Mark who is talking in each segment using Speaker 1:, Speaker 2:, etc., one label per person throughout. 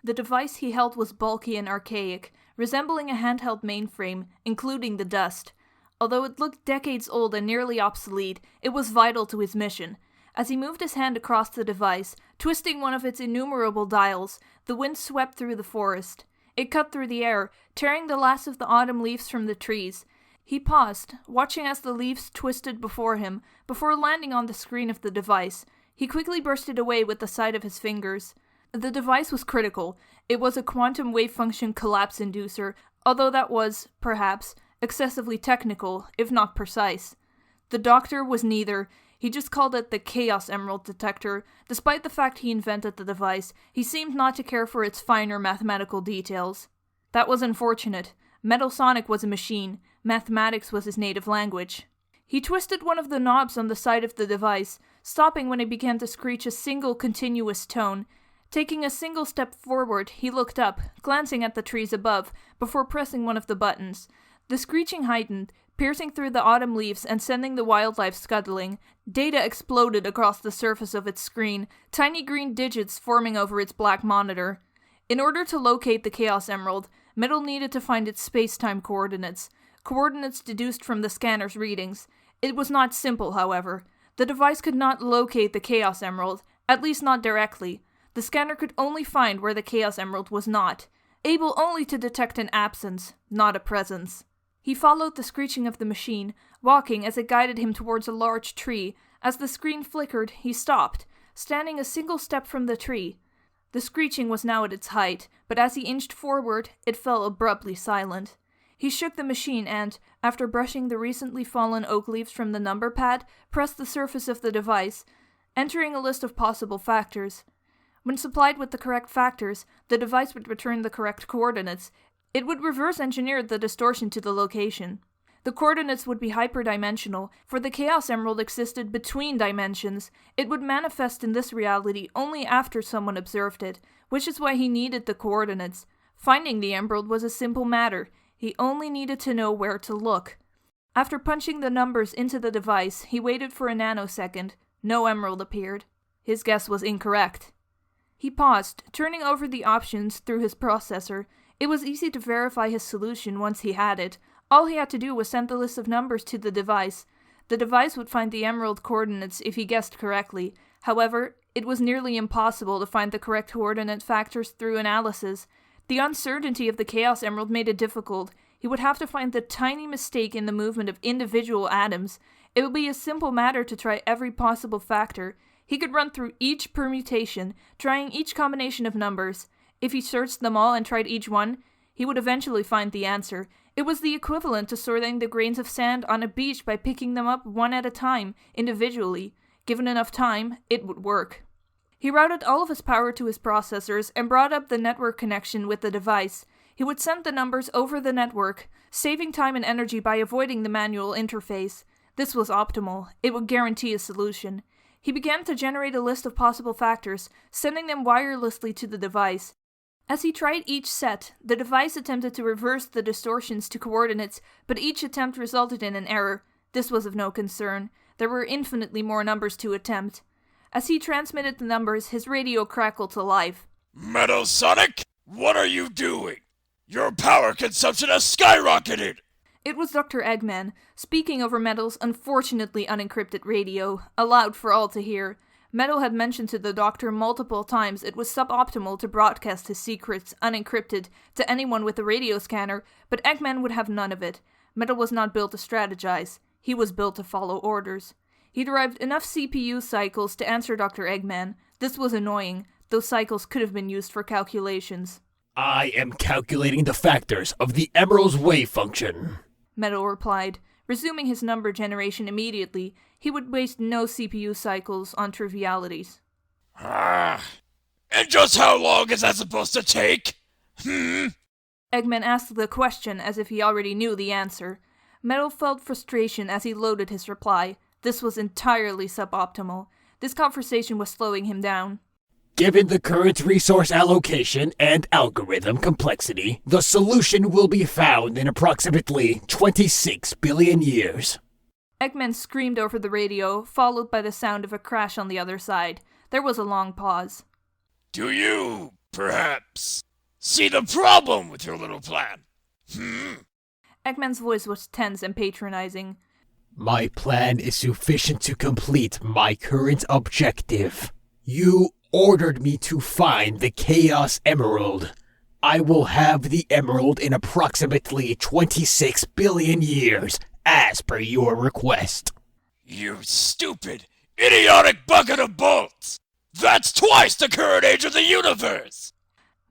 Speaker 1: The device he held was bulky and archaic, resembling a handheld mainframe, including the dust. Although it looked decades old and nearly obsolete, it was vital to his mission. As he moved his hand across the device, twisting one of its innumerable dials, the wind swept through the forest. It cut through the air, tearing the last of the autumn leaves from the trees. He paused, watching as the leaves twisted before him, before landing on the screen of the device. He quickly burst it away with the side of his fingers. The device was critical. It was a quantum wave function collapse inducer, although that was, perhaps, excessively technical, if not precise. The doctor was neither. He just called it the Chaos Emerald Detector. Despite the fact he invented the device, he seemed not to care for its finer mathematical details. That was unfortunate. Metal Sonic was a machine. Mathematics was his native language. He twisted one of the knobs on the side of the device, stopping when it began to screech a single continuous tone. Taking a single step forward, he looked up, glancing at the trees above, before pressing one of the buttons. The screeching heightened, piercing through the autumn leaves and sending the wildlife scuttling. Data exploded across the surface of its screen, tiny green digits forming over its black monitor. In order to locate the Chaos Emerald, Metal needed to find its space-time coordinates deduced from the scanner's readings. It was not simple, however. The device could not locate the Chaos Emerald, at least not directly. The scanner could only find where the Chaos Emerald was not, able only to detect an absence, not a presence. He followed the screeching of the machine, walking as it guided him towards a large tree. As the screen flickered, he stopped, standing a single step from the tree. The screeching was now at its height, but as he inched forward, it fell abruptly silent. He shook the machine and, after brushing the recently fallen oak leaves from the number pad, pressed the surface of the device, entering a list of possible factors. When supplied with the correct factors, the device would return the correct coordinates. It would reverse engineer the distortion to the location. The coordinates would be hyperdimensional, for the Chaos Emerald existed between dimensions. It would manifest in this reality only after someone observed it, which is why he needed the coordinates. Finding the emerald was a simple matter. He only needed to know where to look. After punching the numbers into the device, he waited for a nanosecond. No emerald appeared. His guess was incorrect. He paused, turning over the options through his processor. It was easy to verify his solution once he had it. All he had to do was send the list of numbers to the device. The device would find the emerald coordinates if he guessed correctly. However, it was nearly impossible to find the correct coordinate factors through analysis. The uncertainty of the Chaos Emerald made it difficult. He would have to find the tiny mistake in the movement of individual atoms. It would be a simple matter to try every possible factor. He could run through each permutation, trying each combination of numbers. If he searched them all and tried each one, he would eventually find the answer. It was the equivalent to sorting the grains of sand on a beach by picking them up one at a time, individually. Given enough time, it would work. He routed all of his power to his processors and brought up the network connection with the device. He would send the numbers over the network, saving time and energy by avoiding the manual interface. This was optimal. It would guarantee a solution. He began to generate a list of possible factors, sending them wirelessly to the device. As he tried each set, the device attempted to reverse the distortions to coordinates, but each attempt resulted in an error. This was of no concern. There were infinitely more numbers to attempt. As he transmitted the numbers, his radio crackled to life.
Speaker 2: Metal Sonic, what are you doing? Your power consumption has skyrocketed!
Speaker 1: It was Dr. Eggman, speaking over Metal's unfortunately unencrypted radio, aloud for all to hear. Metal had mentioned to the doctor multiple times it was suboptimal to broadcast his secrets unencrypted to anyone with a radio scanner, but Eggman would have none of it. Metal was not built to strategize. He was built to follow orders. He derived enough CPU cycles to answer Dr. Eggman. This was annoying. Those cycles could have been used for calculations.
Speaker 3: I am calculating the factors of the emerald's wave function,
Speaker 1: Metal replied. Resuming his number generation immediately, he would waste no CPU cycles on trivialities.
Speaker 2: And just how long is that supposed to take?
Speaker 1: Eggman asked the question as if he already knew the answer. Metal felt frustration as he loaded his reply. This was entirely suboptimal. This conversation was slowing him down.
Speaker 3: Given the current resource allocation and algorithm complexity, the solution will be found in approximately 26 billion years.
Speaker 1: Eggman screamed over the radio, followed by the sound of a crash on the other side. There was a long pause.
Speaker 2: Do you Perhaps see the problem with your little plan.
Speaker 1: Eggman's voice was tense and patronizing.
Speaker 3: My plan is sufficient to complete my current objective. You ordered me to find the Chaos Emerald. I will have the emerald in approximately 26 billion years, as per your request.
Speaker 2: You stupid, idiotic bucket of bolts! That's twice the current age of the universe!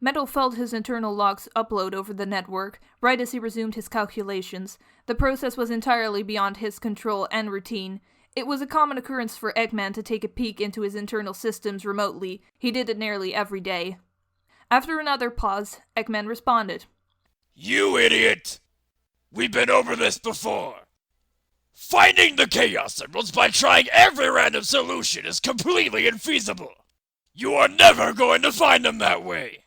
Speaker 1: Metal felt his internal logs upload over the network, right as he resumed his calculations. The process was entirely beyond his control and routine. It was a common occurrence for Eggman to take a peek into his internal systems remotely. He did it nearly every day. After another pause, Eggman responded.
Speaker 2: You idiot! We've been over this before. Finding the Chaos Emeralds by trying every random solution is completely infeasible. You are never going to find them that way.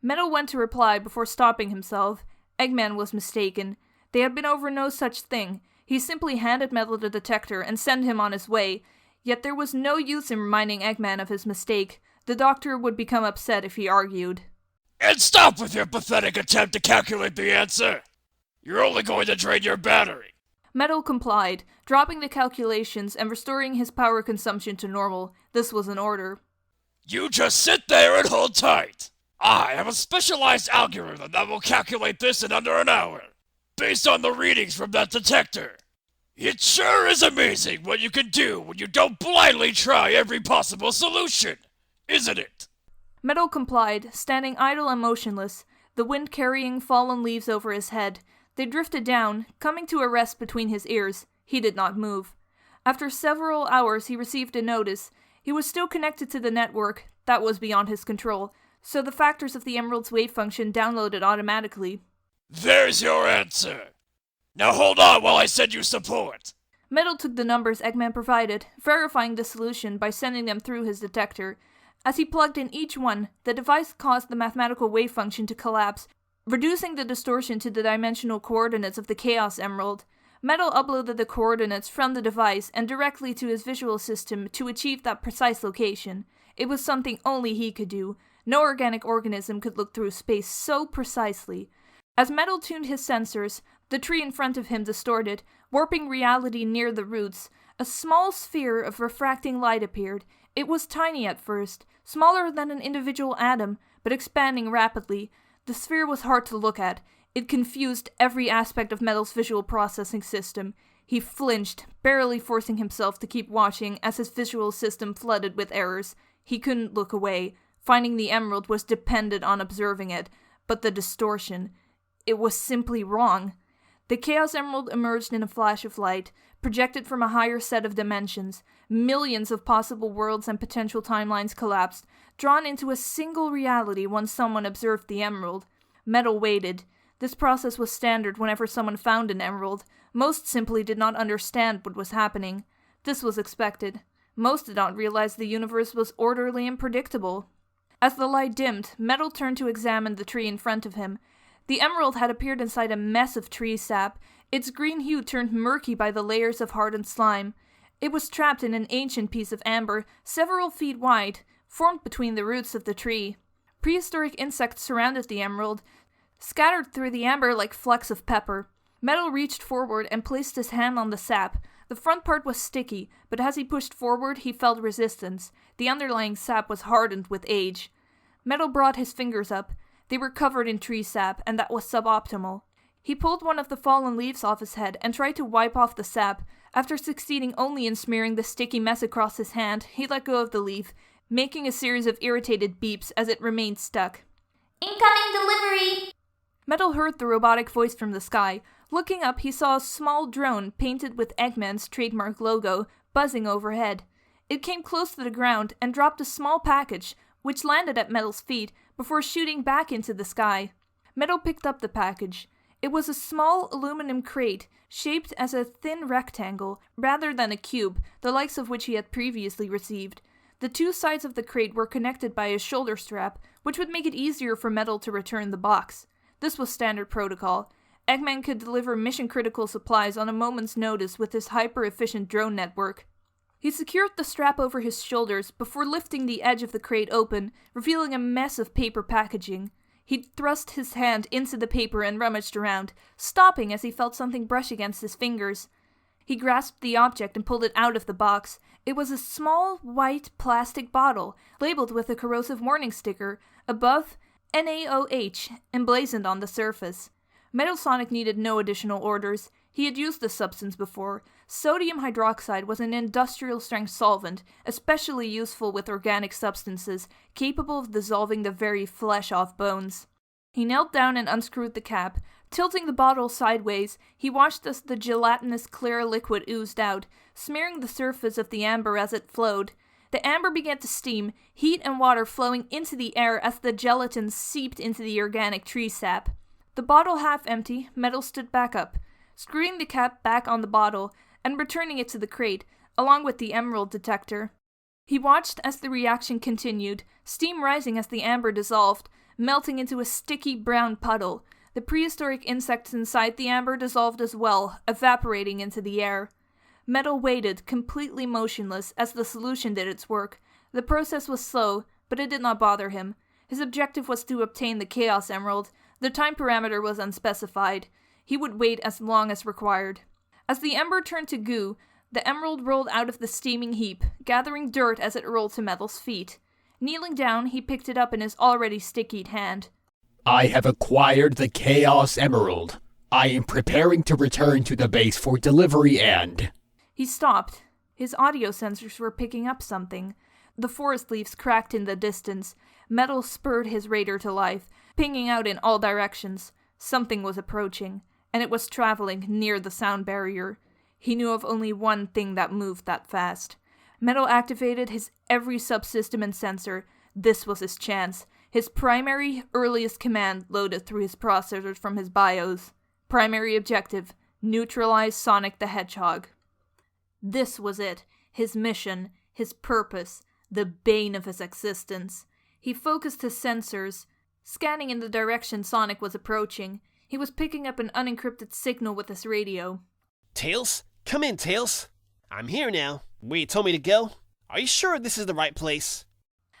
Speaker 1: Metal went to reply before stopping himself. Eggman was mistaken. They had been over no such thing. He simply handed Metal the detector and sent him on his way. Yet there was no use in reminding Eggman of his mistake. The doctor would become upset if he argued.
Speaker 2: And stop with your pathetic attempt to calculate the answer. You're only going to drain your battery.
Speaker 1: Metal complied, dropping the calculations and restoring his power consumption to normal. This was an order.
Speaker 2: You just sit there and hold tight. I have a specialized algorithm that will calculate this in under an hour, based on the readings from that detector. It sure is amazing what you can do when you don't blindly try every possible solution, isn't it?
Speaker 1: Metal complied, standing idle and motionless, the wind carrying fallen leaves over his head. They drifted down, coming to a rest between his ears. He did not move. After several hours, he received a notice. He was still connected to the network. That was beyond his control, so the factors of the Emerald's wave function downloaded automatically.
Speaker 2: There's your answer. Now hold on while I send you support.
Speaker 1: Metal took the numbers Eggman provided, verifying the solution by sending them through his detector. As he plugged in each one, the device caused the mathematical wave function to collapse, reducing the distortion to the dimensional coordinates of the Chaos Emerald. Metal uploaded the coordinates from the device and directly to his visual system to achieve that precise location. It was something only he could do. No organic organism could look through space so precisely. As Metal tuned his sensors, the tree in front of him distorted, warping reality near the roots. A small sphere of refracting light appeared. It was tiny at first, smaller than an individual atom, but expanding rapidly. The sphere was hard to look at. It confused every aspect of Metal's visual processing system. He flinched, barely forcing himself to keep watching as his visual system flooded with errors. He couldn't look away. Finding the emerald was dependent on observing it, but the distortion, it was simply wrong. The Chaos Emerald emerged in a flash of light, projected from a higher set of dimensions. Millions of possible worlds and potential timelines collapsed, drawn into a single reality once someone observed the emerald. Metal waited. This process was standard whenever someone found an emerald. Most simply did not understand what was happening. This was expected. Most did not realize the universe was orderly and predictable. As the light dimmed, Metal turned to examine the tree in front of him. The emerald had appeared inside a mess of tree sap, its green hue turned murky by the layers of hardened slime. It was trapped in an ancient piece of amber, several feet wide, formed between the roots of the tree. Prehistoric insects surrounded the emerald, scattered through the amber like flecks of pepper. Metal reached forward and placed his hand on the sap. The front part was sticky, but as he pushed forward, he felt resistance. The underlying sap was hardened with age. Metal brought his fingers up. They were covered in tree sap, and that was suboptimal. He pulled one of the fallen leaves off his head and tried to wipe off the sap. After succeeding only in smearing the sticky mess across his hand, he let go of the leaf, making a series of irritated beeps as it remained stuck.
Speaker 4: Incoming delivery!
Speaker 1: Metal heard the robotic voice from the sky. Looking up, he saw a small drone painted with Eggman's trademark logo, buzzing overhead. It came close to the ground and dropped a small package, which landed at Metal's feet before shooting back into the sky. Metal picked up the package. It was a small aluminum crate, shaped as a thin rectangle, rather than a cube, the likes of which he had previously received. The two sides of the crate were connected by a shoulder strap, which would make it easier for Metal to return the box. This was standard protocol. Eggman could deliver mission-critical supplies on a moment's notice with his hyper-efficient drone network. He secured the strap over his shoulders before lifting the edge of the crate open, revealing a mess of paper packaging. He thrust his hand into the paper and rummaged around, stopping as he felt something brush against his fingers. He grasped the object and pulled it out of the box. It was a small, white plastic bottle, labeled with a corrosive warning sticker, above NaOH, emblazoned on the surface. Metal Sonic needed no additional orders. He had used the substance before. Sodium hydroxide was an industrial-strength solvent, especially useful with organic substances, capable of dissolving the very flesh off bones. He knelt down and unscrewed the cap. Tilting the bottle sideways, he watched as the gelatinous clear liquid oozed out, smearing the surface of the amber as it flowed. The amber began to steam, heat and water flowing into the air as the gelatin seeped into the organic tree sap. The bottle half empty, Metal stood back up, screwing the cap back on the bottle and returning it to the crate, along with the emerald detector. He watched as the reaction continued, steam rising as the amber dissolved, melting into a sticky brown puddle. The prehistoric insects inside the amber dissolved as well, evaporating into the air. Metal waited, completely motionless, as the solution did its work. The process was slow, but it did not bother him. His objective was to obtain the Chaos Emerald. The time parameter was unspecified. He would wait as long as required. As the ember turned to goo, the emerald rolled out of the steaming heap, gathering dirt as it rolled to Metal's feet. Kneeling down, he picked it up in his already stickied hand.
Speaker 3: I have acquired the Chaos Emerald. I am preparing to return to the base for delivery and...
Speaker 1: He stopped. His audio sensors were picking up something. The forest leaves cracked in the distance. Metal spurred his radar to life, pinging out in all directions. Something was approaching, and it was traveling near the sound barrier. He knew of only one thing that moved that fast. Metal activated his every subsystem and sensor. This was his chance. His primary, earliest command loaded through his processors from his BIOS. Primary objective, neutralize Sonic the Hedgehog. This was it, his mission, his purpose, the bane of his existence. He focused his sensors, scanning in the direction Sonic was approaching. He was picking up an unencrypted signal with his radio.
Speaker 5: Tails? Come in, Tails. I'm here now. Where you told me to go? Are you sure this is the right place?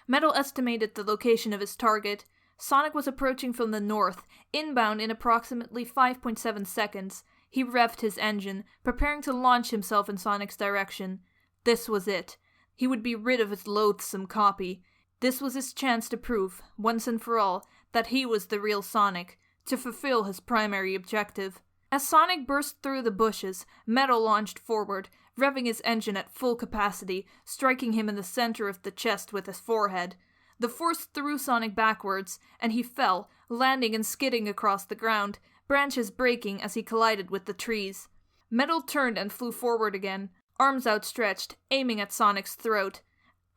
Speaker 1: Metal estimated the location of his target. Sonic was approaching from the north, inbound in approximately 5.7 seconds. He revved his engine, preparing to launch himself in Sonic's direction. This was it. He would be rid of his loathsome copy. This was his chance to prove, once and for all, that he was the real Sonic, to fulfill his primary objective. As Sonic burst through the bushes, Metal launched forward, revving his engine at full capacity, striking him in the center of the chest with his forehead. The force threw Sonic backwards, and he fell, landing and skidding across the ground, branches breaking as he collided with the trees. Metal turned and flew forward again, arms outstretched, aiming at Sonic's throat.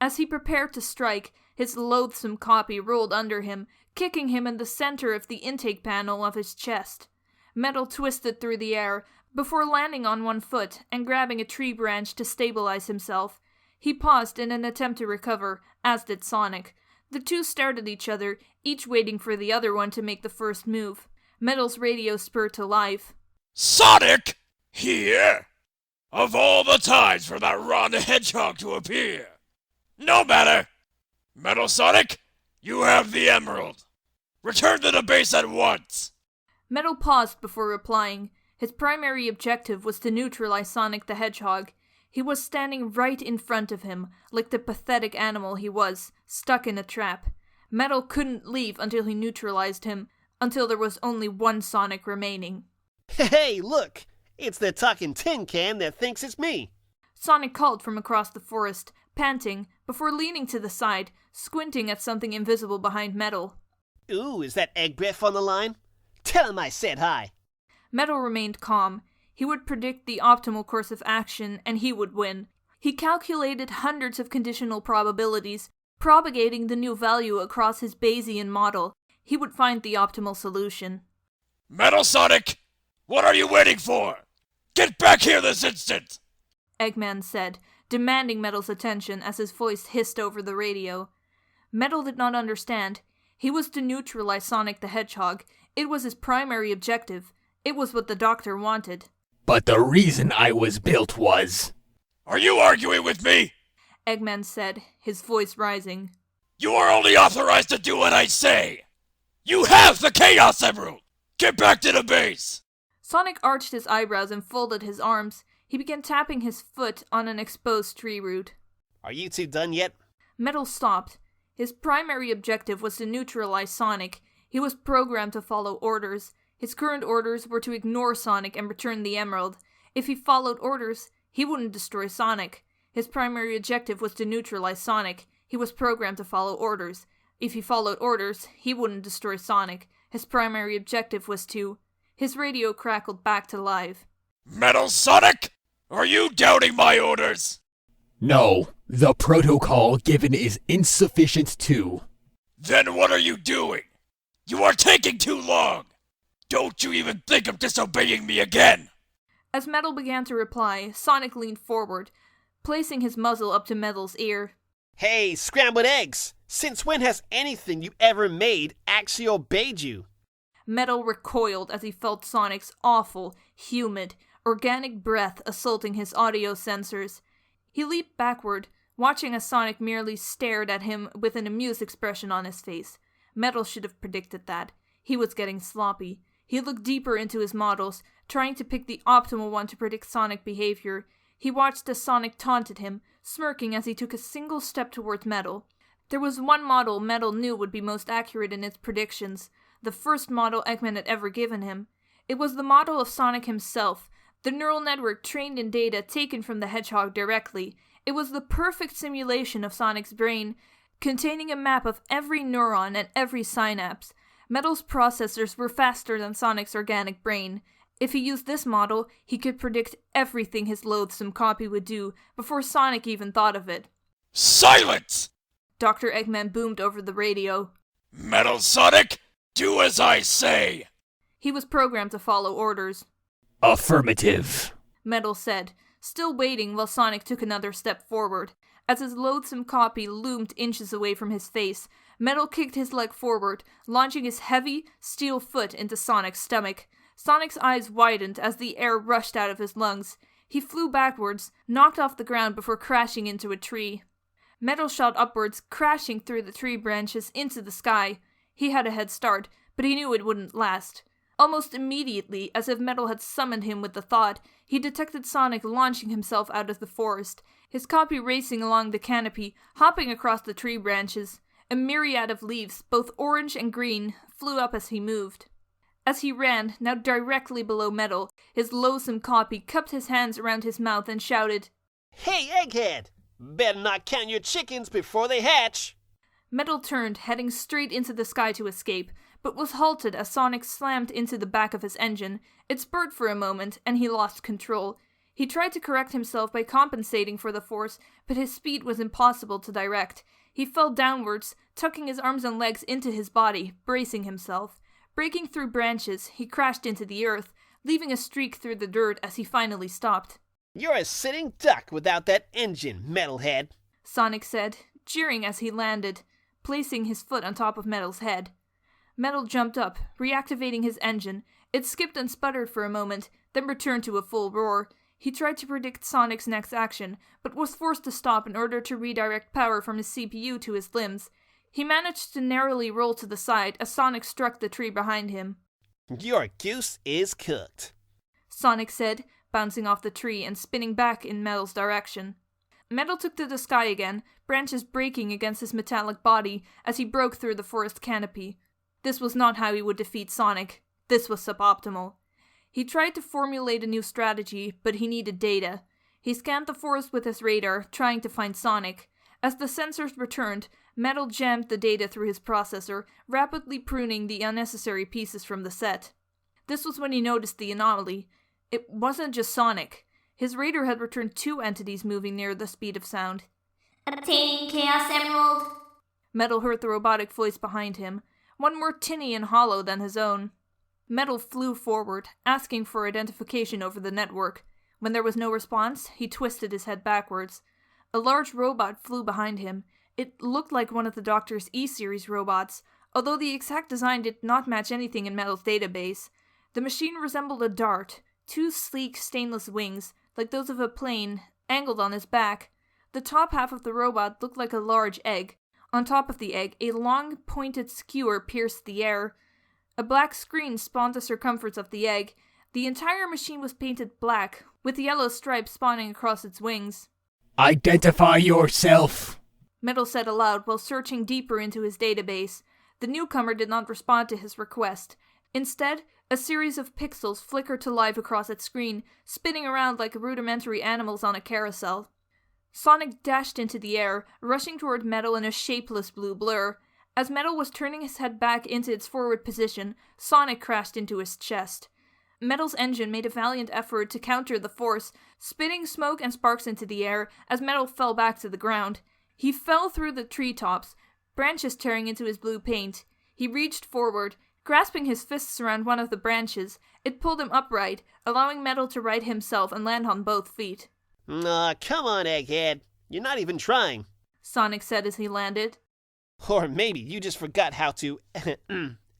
Speaker 1: As he prepared to strike, his loathsome copy rolled under him, kicking him in the center of the intake panel of his chest. Metal twisted through the air, before landing on one foot and grabbing a tree branch to stabilize himself. He paused in an attempt to recover, as did Sonic. The two stared at each other, each waiting for the other one to make the first move. Metal's radio spurred to life.
Speaker 2: Sonic? Here? Of all the times for that rotten hedgehog to appear. No matter. Metal Sonic, you have the emerald. Return to the base at once.
Speaker 1: Metal paused before replying. His primary objective was to neutralize Sonic the Hedgehog. He was standing right in front of him, like the pathetic animal he was, stuck in a trap. Metal couldn't leave until he neutralized him, until there was only one Sonic remaining.
Speaker 5: Hey, look! It's the talking tin can that thinks it's me!
Speaker 1: Sonic called from across the forest, panting, before leaning to the side, squinting at something invisible behind Metal.
Speaker 5: Ooh, is that Egg Breath on the line? Tell him I said hi!
Speaker 1: Metal remained calm. He would predict the optimal course of action, and he would win. He calculated hundreds of conditional probabilities, propagating the new value across his Bayesian model. He would find the optimal solution.
Speaker 2: Metal Sonic, what are you waiting for? Get back here this instant!
Speaker 1: Eggman said, demanding Metal's attention as his voice hissed over the radio. Metal did not understand. He was to neutralize Sonic the Hedgehog. It was his primary objective. It was what the doctor wanted.
Speaker 3: But the reason I was built was...
Speaker 2: Are you arguing with me?
Speaker 1: Eggman said, his voice rising.
Speaker 2: You are only authorized to do what I say! You have the Chaos Emerald! Get back to the base!
Speaker 1: Sonic arched his eyebrows and folded his arms. He began tapping his foot on an exposed tree root.
Speaker 5: Are you two done yet?
Speaker 1: Metal stopped. His primary objective was to neutralize Sonic. He was programmed to follow orders. His current orders were to ignore Sonic and return the emerald. If he followed orders, he wouldn't destroy Sonic. His primary objective was to neutralize Sonic. He was programmed to follow orders. If he followed orders, he wouldn't destroy Sonic. His primary objective was to... His radio crackled back to life.
Speaker 2: Metal Sonic? Are you doubting my orders?
Speaker 3: No, the protocol given is insufficient too.
Speaker 2: Then what are you doing? You are taking too long! Don't you even think of disobeying me again!
Speaker 1: As Metal began to reply, Sonic leaned forward, placing his muzzle up to Metal's ear.
Speaker 5: Hey, scrambled eggs! Since when has anything you ever made actually obeyed you?
Speaker 1: Metal recoiled as he felt Sonic's awful, humid, organic breath assaulting his audio sensors. He leaped backward, watching as Sonic merely stared at him with an amused expression on his face. Metal should have predicted that. He was getting sloppy. He looked deeper into his models, trying to pick the optimal one to predict Sonic behavior. He watched as Sonic taunted him, smirking as he took a single step towards Metal. There was one model Metal knew would be most accurate in its predictions, the first model Eggman had ever given him. It was the model of Sonic himself, the neural network trained in data taken from the Hedgehog directly. It was the perfect simulation of Sonic's brain, containing a map of every neuron and every synapse. Metal's processors were faster than Sonic's organic brain. If he used this model, he could predict everything his loathsome copy would do before Sonic even thought of it.
Speaker 2: Silence!
Speaker 1: Dr. Eggman boomed over the radio.
Speaker 2: Metal Sonic, do as I say!
Speaker 1: He was programmed to follow orders.
Speaker 3: Affirmative,
Speaker 1: Metal said, still waiting while Sonic took another step forward. As his loathsome copy loomed inches away from his face, Metal kicked his leg forward, launching his heavy, steel foot into Sonic's stomach. Sonic's eyes widened as the air rushed out of his lungs. He flew backwards, knocked off the ground before crashing into a tree. Metal shot upwards, crashing through the tree branches into the sky. He had a head start, but he knew it wouldn't last. Almost immediately, as if Metal had summoned him with the thought, he detected Sonic launching himself out of the forest, his copy racing along the canopy, hopping across the tree branches. A myriad of leaves, both orange and green, flew up as he moved. As he ran, now directly below Metal, his loathsome copy cupped his hands around his mouth and shouted,
Speaker 5: Hey, Egghead! Better not count your chickens before they hatch!
Speaker 1: Metal turned, heading straight into the sky to escape, but was halted as Sonic slammed into the back of his engine. It spurred for a moment, and he lost control. He tried to correct himself by compensating for the force, but his speed was impossible to direct. He fell downwards, tucking his arms and legs into his body, bracing himself. Breaking through branches, he crashed into the earth, leaving a streak through the dirt as he finally stopped.
Speaker 5: You're a sitting duck without that engine, Metalhead,
Speaker 1: Sonic said, jeering as he landed, placing his foot on top of Metal's head. Metal jumped up, reactivating his engine. It skipped and sputtered for a moment, then returned to a full roar. He tried to predict Sonic's next action, but was forced to stop in order to redirect power from his CPU to his limbs. He managed to narrowly roll to the side as Sonic struck the tree behind him.
Speaker 5: Your goose is cooked,
Speaker 1: Sonic said, bouncing off the tree and spinning back in Metal's direction. Metal took to the sky again, branches breaking against his metallic body as he broke through the forest canopy. This was not how he would defeat Sonic. This was suboptimal. He tried to formulate a new strategy, but he needed data. He scanned the forest with his radar, trying to find Sonic. As the sensors returned, Metal jammed the data through his processor, rapidly pruning the unnecessary pieces from the set. This was when he noticed the anomaly. It wasn't just Sonic. His radar had returned 2 entities moving near the speed of sound.
Speaker 4: Obtaining Chaos Emerald.
Speaker 1: Metal heard the robotic voice behind him, one more tinny and hollow than his own. Metal flew forward, asking for identification over the network. When there was no response, he twisted his head backwards. A large robot flew behind him. It looked like one of the Doctor's E-Series robots, although the exact design did not match anything in Metal's database. The machine resembled a dart, 2 sleek stainless wings, like those of a plane, angled on his back. The top half of the robot looked like a large egg. On top of the egg, a long, pointed skewer pierced the air. A black screen spawned the circumference of the egg. The entire machine was painted black, with yellow stripes spawning across its wings.
Speaker 3: Identify yourself!
Speaker 1: Metal said aloud while searching deeper into his database. The newcomer did not respond to his request. Instead, a series of pixels flickered to life across its screen, spinning around like rudimentary animals on a carousel. Sonic dashed into the air, rushing toward Metal in a shapeless blue blur. As Metal was turning his head back into its forward position, Sonic crashed into his chest. Metal's engine made a valiant effort to counter the force, spitting smoke and sparks into the air as Metal fell back to the ground. He fell through the treetops, branches tearing into his blue paint. He reached forward, grasping his fists around one of the branches. It pulled him upright, allowing Metal to right himself and land on both feet.
Speaker 5: Aw, come on, Egghead. You're not even trying.
Speaker 1: Sonic said as he landed.
Speaker 5: Or maybe you just forgot how to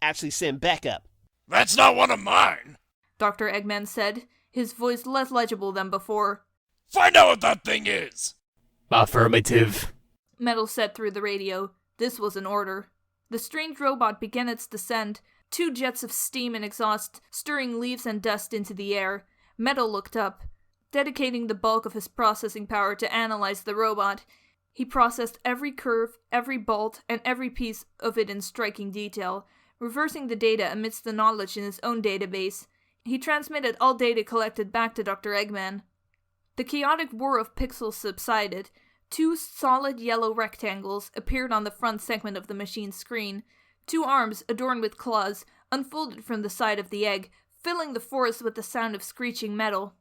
Speaker 5: actually send backup.
Speaker 2: That's not one of mine.
Speaker 1: Dr. Eggman said, his voice less legible than before.
Speaker 2: Find out what that thing is.
Speaker 3: Affirmative.
Speaker 1: Metal said through the radio. This was an order. The strange robot began its descent, 2 jets of steam and exhaust stirring leaves and dust into the air. Metal looked up. Dedicating the bulk of his processing power to analyze the robot, he processed every curve, every bolt, and every piece of it in striking detail, reversing the data amidst the knowledge in his own database. He transmitted all data collected back to Dr. Eggman. The chaotic whir of pixels subsided. 2 solid yellow rectangles appeared on the front segment of the machine's screen. 2 arms, adorned with claws, unfolded from the side of the egg, filling the forest with the sound of screeching metal.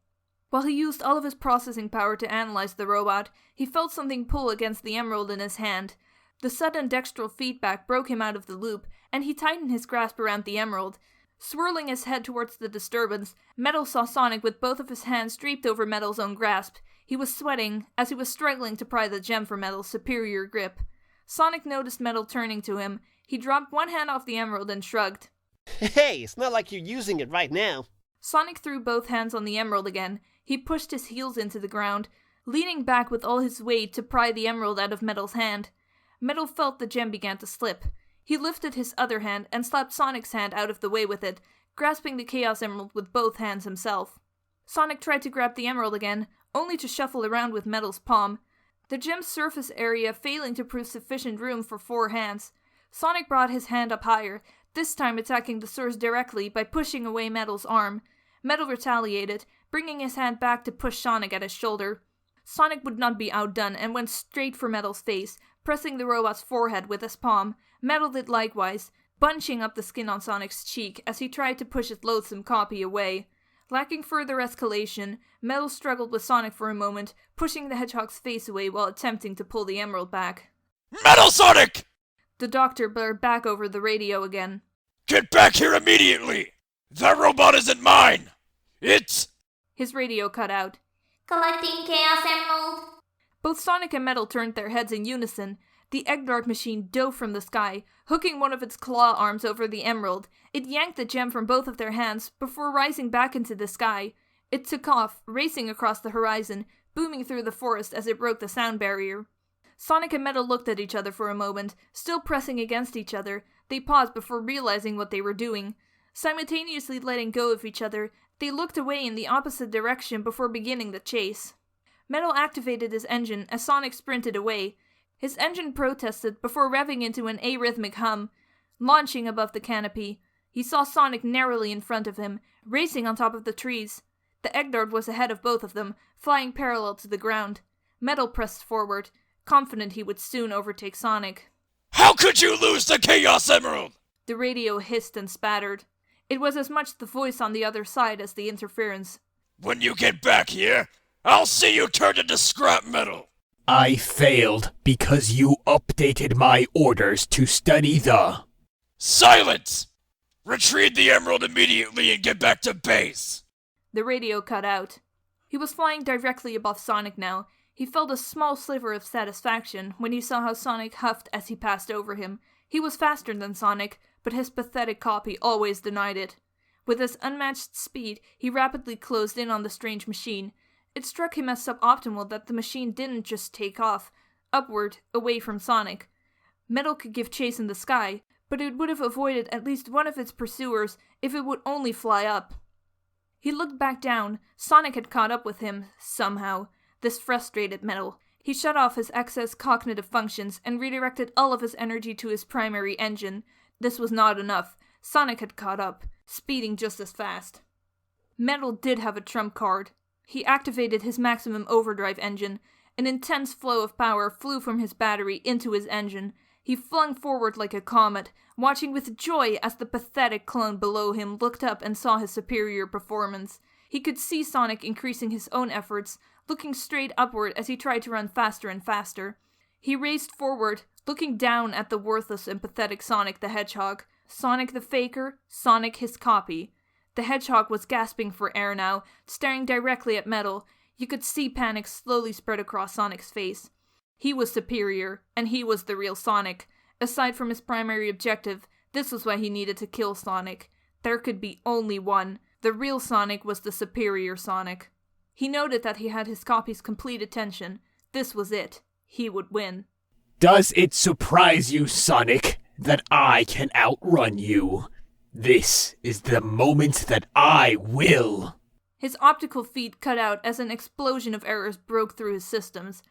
Speaker 1: While he used all of his processing power to analyze the robot, he felt something pull against the emerald in his hand. The sudden dextral feedback broke him out of the loop, and he tightened his grasp around the emerald. Swirling his head towards the disturbance, Metal saw Sonic with both of his hands draped over Metal's own grasp. He was sweating, as he was struggling to pry the gem from Metal's superior grip. Sonic noticed Metal turning to him. He dropped one hand off the emerald and shrugged.
Speaker 5: Hey, it's not like you're using it right now.
Speaker 1: Sonic threw both hands on the emerald again. He pushed his heels into the ground, leaning back with all his weight to pry the emerald out of Metal's hand. Metal felt the gem began to slip. He lifted his other hand and slapped Sonic's hand out of the way with it, grasping the Chaos Emerald with both hands himself. Sonic tried to grab the emerald again, only to shuffle around with Metal's palm, the gem's surface area failing to prove sufficient room for 4 hands. Sonic brought his hand up higher, this time attacking the source directly by pushing away Metal's arm. Metal retaliated, bringing his hand back to push Sonic at his shoulder. Sonic would not be outdone and went straight for Metal's face, pressing the robot's forehead with his palm. Metal did likewise, bunching up the skin on Sonic's cheek as he tried to push his loathsome copy away. Lacking further escalation, Metal struggled with Sonic for a moment, pushing the Hedgehog's face away while attempting to pull the emerald back.
Speaker 2: Metal Sonic!
Speaker 1: The doctor blared back over the radio again.
Speaker 2: Get back here immediately! That robot isn't mine! It's...
Speaker 1: His radio cut out.
Speaker 4: Collecting Chaos Emerald.
Speaker 1: Both Sonic and Metal turned their heads in unison. The egg dart machine dove from the sky, hooking one of its claw arms over the emerald. It yanked the gem from both of their hands before rising back into the sky. It took off, racing across the horizon, booming through the forest as it broke the sound barrier. Sonic and Metal looked at each other for a moment, still pressing against each other. They paused before realizing what they were doing. Simultaneously letting go of each other, they looked away in the opposite direction before beginning the chase. Metal activated his engine as Sonic sprinted away. His engine protested before revving into an arrhythmic hum. Launching above the canopy, he saw Sonic narrowly in front of him, racing on top of the trees. The egg dart was ahead of both of them, flying parallel to the ground. Metal pressed forward, confident he would soon overtake Sonic.
Speaker 2: How could you lose the Chaos Emerald?
Speaker 1: The radio hissed and spattered. It was as much the voice on the other side as the interference.
Speaker 2: When you get back here, I'll see you turned into scrap metal.
Speaker 3: I failed because you updated my orders to study the...
Speaker 2: Silence! Retrieve the emerald immediately and get back to base.
Speaker 1: The radio cut out. He was flying directly above Sonic now. He felt a small sliver of satisfaction when he saw how Sonic huffed as he passed over him. He was faster than Sonic, but his pathetic copy always denied it. With his unmatched speed, he rapidly closed in on the strange machine. It struck him as suboptimal that the machine didn't just take off, upward, away from Sonic. Metal could give chase in the sky, but it would have avoided at least one of its pursuers if it would only fly up. He looked back down. Sonic had caught up with him, somehow. This frustrated Metal. He shut off his excess cognitive functions and redirected all of his energy to his primary engine. This was not enough. Sonic had caught up, speeding just as fast. Metal did have a trump card. He activated his maximum overdrive engine. An intense flow of power flew from his battery into his engine. He flung forward like a comet, watching with joy as the pathetic clone below him looked up and saw his superior performance. He could see Sonic increasing his own efforts, looking straight upward as he tried to run faster and faster. He raced forward, looking down at the worthless and pathetic Sonic the Hedgehog. Sonic the Faker, Sonic his copy. The Hedgehog was gasping for air now, staring directly at Metal. You could see panic slowly spread across Sonic's face. He was superior, and he was the real Sonic. Aside from his primary objective, this was why he needed to kill Sonic. There could be only one. The real Sonic was the superior Sonic. He noted that he had his copy's complete attention. This was it. He would win.
Speaker 3: Does it surprise you, Sonic, that I can outrun you? This is the moment that I will.
Speaker 1: His optical feed cut out as an explosion of errors broke through his systems.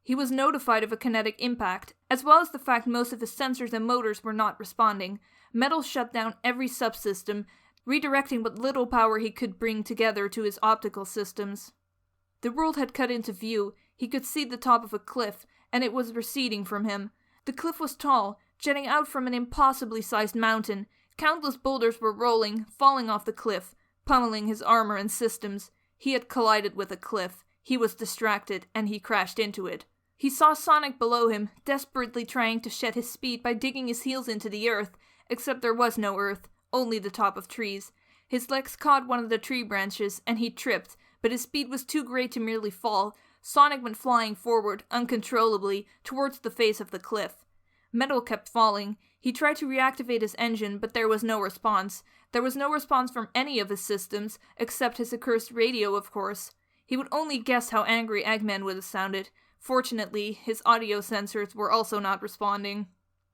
Speaker 1: He was notified of a kinetic impact, as well as the fact most of his sensors and motors were not responding. Metal shut down every subsystem, redirecting what little power he could bring together to his optical systems. The world had cut into view. He could see the top of a cliff, and it was receding from him. The cliff was tall, jutting out from an impossibly sized mountain. Countless boulders were rolling, falling off the cliff, pummeling his armor and systems. He had collided with a cliff. He was distracted, and he crashed into it. He saw Sonic below him, desperately trying to shed his speed by digging his heels into the earth, except there was no earth, only the top of trees. His legs caught one of the tree branches, and he tripped, but his speed was too great to merely fall. Sonic went flying forward, uncontrollably, towards the face of the cliff. Metal kept falling. He tried to reactivate his engine, but there was no response. There was no response from any of his systems, except his accursed radio, of course. He would only guess how angry Eggman would have sounded. Fortunately, his audio sensors were also not responding.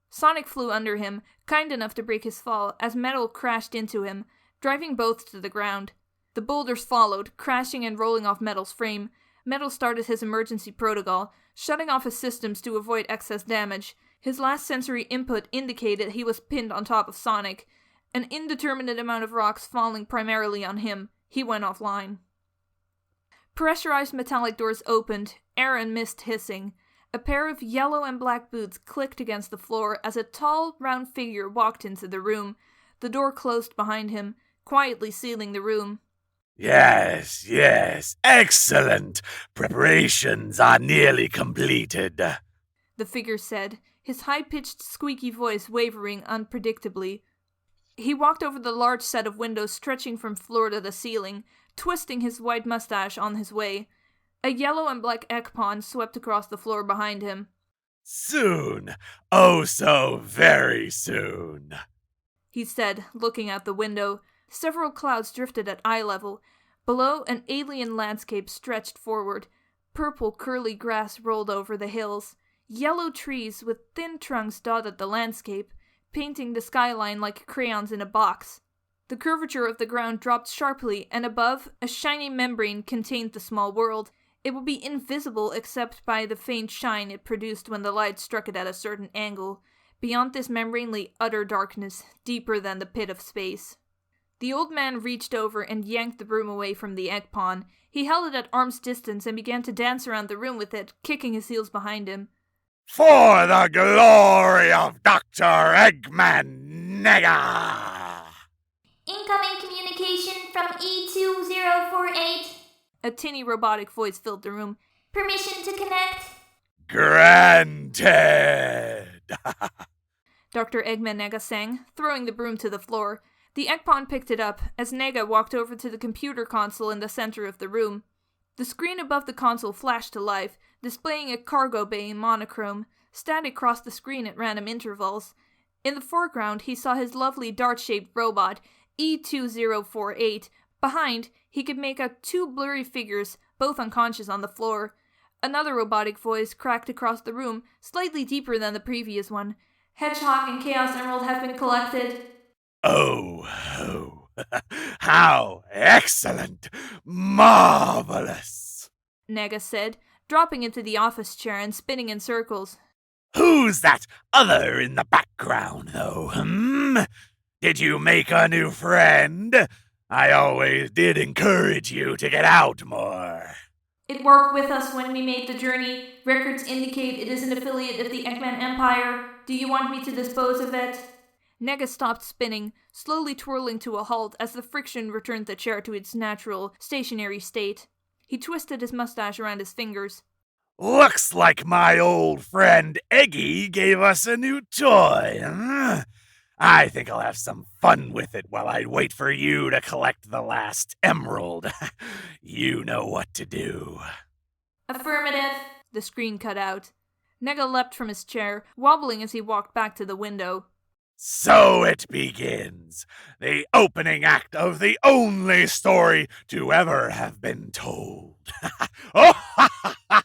Speaker 1: Sonic flew under him, kind enough to break his fall, as Metal crashed into him, driving both to the ground. The boulders followed, crashing and rolling off Metal's frame. Metal started his emergency protocol, shutting off his systems to avoid excess damage. His last sensory input indicated he was pinned on top of Sonic. An indeterminate amount of rocks falling primarily on him. He went offline. Pressurized metallic doors opened, air and mist hissing. A pair of yellow and black boots clicked against the floor as a tall, round figure walked into the room. The door closed behind him, quietly sealing the room.
Speaker 6: Yes, excellent. Preparations are nearly completed,
Speaker 1: the figure said, his high-pitched, squeaky voice wavering unpredictably. He walked over the large set of windows stretching from floor to the ceiling, twisting his white mustache on his way. A yellow and black Eggman swept across the floor behind him.
Speaker 6: Soon, oh so very soon,
Speaker 1: he said, looking out the window. Several clouds drifted at eye level. Below, an alien landscape stretched forward. Purple, curly grass rolled over the hills. Yellow trees with thin trunks dotted the landscape, painting the skyline like crayons in a box. The curvature of the ground dropped sharply, and above, a shiny membrane contained the small world. It would be invisible except by the faint shine it produced when the light struck it at a certain angle. Beyond this membrane lay utter darkness, deeper than the pit of space. The old man reached over and yanked the broom away from the Eggman. He held it at arm's distance and began to dance around the room with it, kicking his heels behind him.
Speaker 6: For the glory of Dr. Eggman Nega!
Speaker 4: Incoming communication from E2048.
Speaker 1: A tinny robotic voice filled the room.
Speaker 4: Permission to connect.
Speaker 6: Granted!
Speaker 1: Dr. Eggman Nega sang, throwing the broom to the floor. The Eggman picked it up as Nega walked over to the computer console in the center of the room. The screen above the console flashed to life, displaying a cargo bay in monochrome. Static crossed the screen at random intervals. In the foreground, he saw his lovely dart-shaped robot, E2048. Behind, he could make out two blurry figures, both unconscious on the floor. Another robotic voice cracked across the room, slightly deeper than the previous one.
Speaker 4: Hedgehog and Chaos Emerald have been collected.
Speaker 6: Oh, how excellent! Marvelous!
Speaker 1: Nega said, dropping into the office chair and spinning in circles.
Speaker 6: Who's that other in the background, though, Did you make a new friend? I always did encourage you to get out more.
Speaker 4: It worked with us when we made the journey. Records indicate it is an affiliate of the Eggman Empire. Do you want me to dispose of it?
Speaker 1: Nega stopped spinning, slowly twirling to a halt as the friction returned the chair to its natural, stationary state. He twisted his mustache around his fingers.
Speaker 6: Looks like my old friend Eggy gave us a new toy, I think I'll have some fun with it while I wait for you to collect the last emerald. You know what to do.
Speaker 4: Affirmative.
Speaker 1: The screen cut out. Nega leapt from his chair, wobbling as he walked back to the window.
Speaker 6: So it begins, the opening act of the only story to ever have been told. Oh, ha, ha, ha,